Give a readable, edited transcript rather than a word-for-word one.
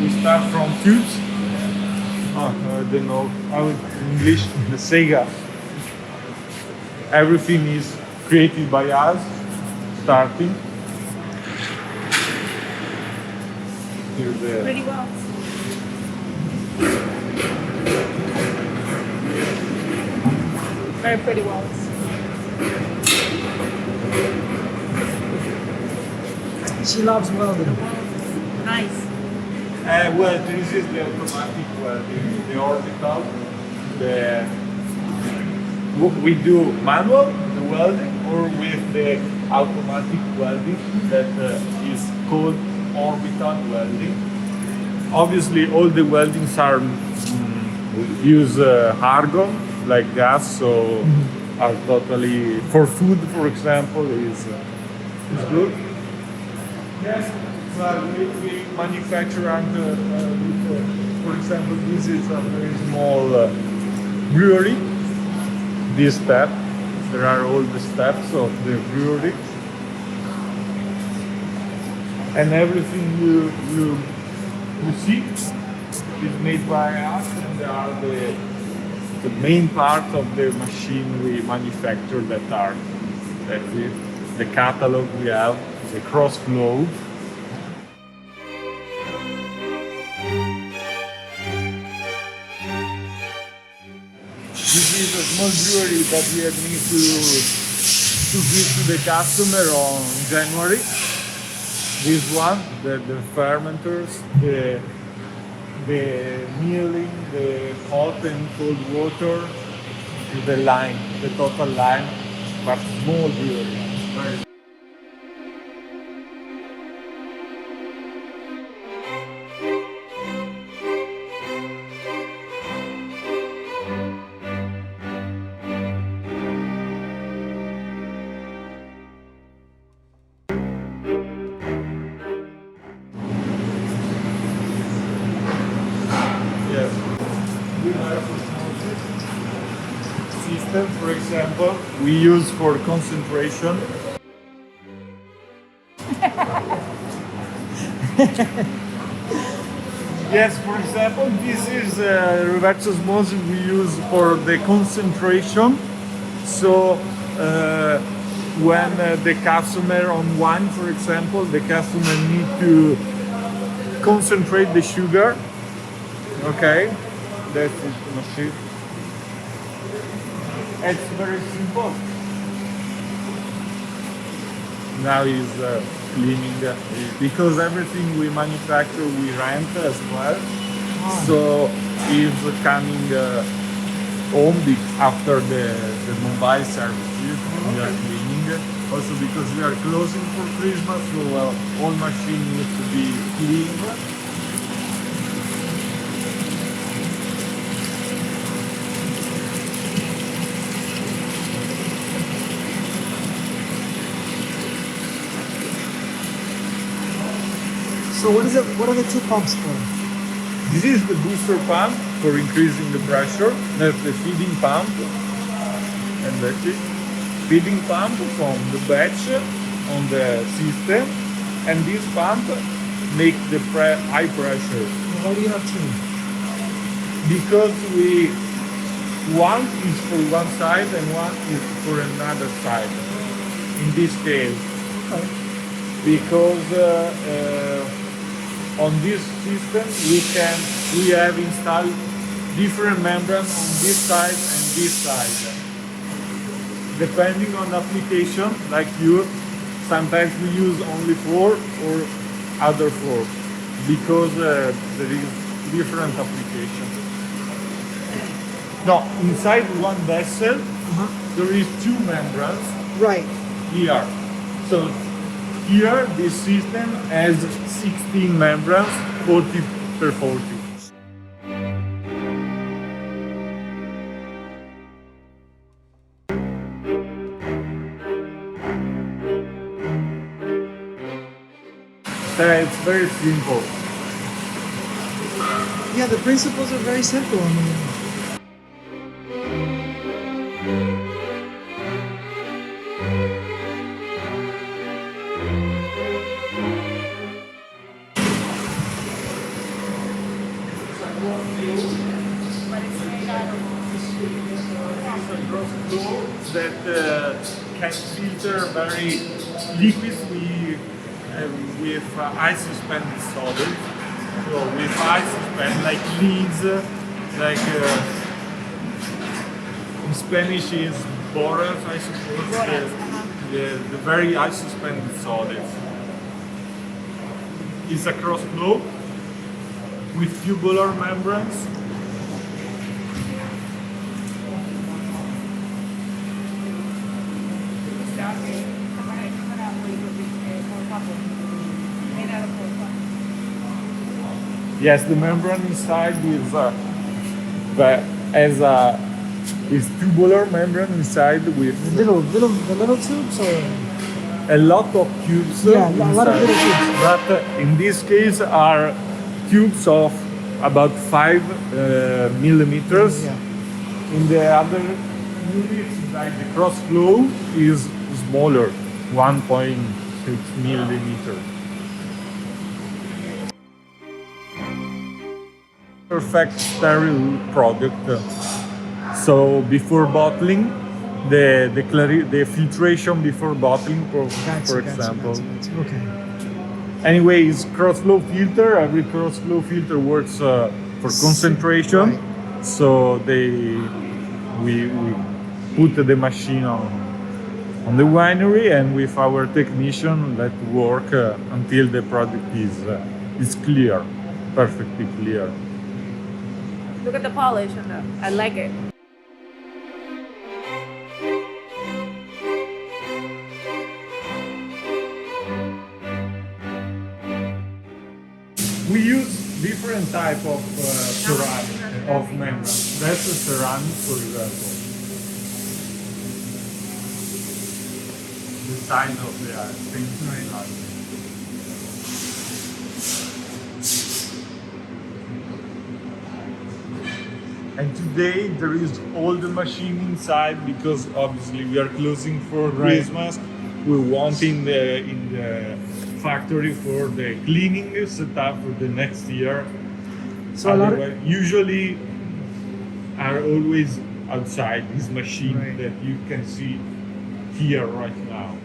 We start from tubes. I don't know how in English, the Sega. Everything is created by us, starting. Here's the Pretty well. Very pretty wells. She loves welding. Nice. well, this is the automatic welding, the orbital. We do manual the welding or with the automatic welding that is called orbital welding. Obviously, all the weldings are use argon like gas, so are totally for food, for example, is good. Yes, well, we manufacture under, for example, this is a very small brewery. This step, there are all the steps of the brewery, and everything you see is made by us, and there are the main part of the machine we manufacture that's it. The catalog we have, the cross flow. This is a small brewery that we need to give to the customer on January. This one, the fermenters, the milling, the hot and cold water, the line, the total line, but small brewery. Yes. We have system, for example, we use for concentration. Yes, for example, this is reverse osmosis we use for the concentration. So when the customer on wine, for example, the customer need to concentrate the sugar. Okay, that's it, machine. It's very simple. Now he's cleaning because everything we manufacture we rent as well. So he's coming home after the mobile services. We are cleaning. Also because we are closing for Christmas, so all machine needs to be cleaned. So what is it? What are the two pumps for? This is the booster pump for increasing the pressure. That's the feeding pump, and that's it. Feeding pump from the batch on the system, and this pump make the high pressure. Why do you have two? Because one is for one side and one is for another side. In this case, Okay. because on this system we have installed different membranes on this side and this side. Depending on application, like you, sometimes we use only 4 or other 4 because there is different application. No, inside one vessel there is 2 membranes Right. here. So here this system has 16 membranes, 40 per 40. So it's very simple. Yeah, the principles are very simple. I mean, But it's made out of It's a cross flow that can filter very liquids with ice suspended solids. So with ice suspended, like leads, like in Spanish is borers, I suppose. Borers, The very ice suspended solids. It's a cross flow with tubular membranes. Yes, the membrane inside is tubular membrane inside with The little tubes or a lot of tubes. Yeah, a lot of inside. little tubes. But in this case are tubes of about 5 millimeters. yeah. In the other units, like the cross flow, is smaller, 1.6 millimeter. Perfect sterile product. So before bottling, the filtration before bottling, for example. Gotcha. Okay. Anyway, it's cross-flow filter. Every cross-flow filter works for concentration. Right. So we put the machine on the winery, and with our technician let work until the product is clear, perfectly clear. Look at the polish on that. I like it. We use different type of ceramic of membrane. That's a ceramic, for example. The size of the same size. And today there is all the machine inside because obviously we are closing for Christmas. We want in the factory for the cleaning setup for the next year. So a lot of, Usually are always outside this machine Right. that you can see here right now.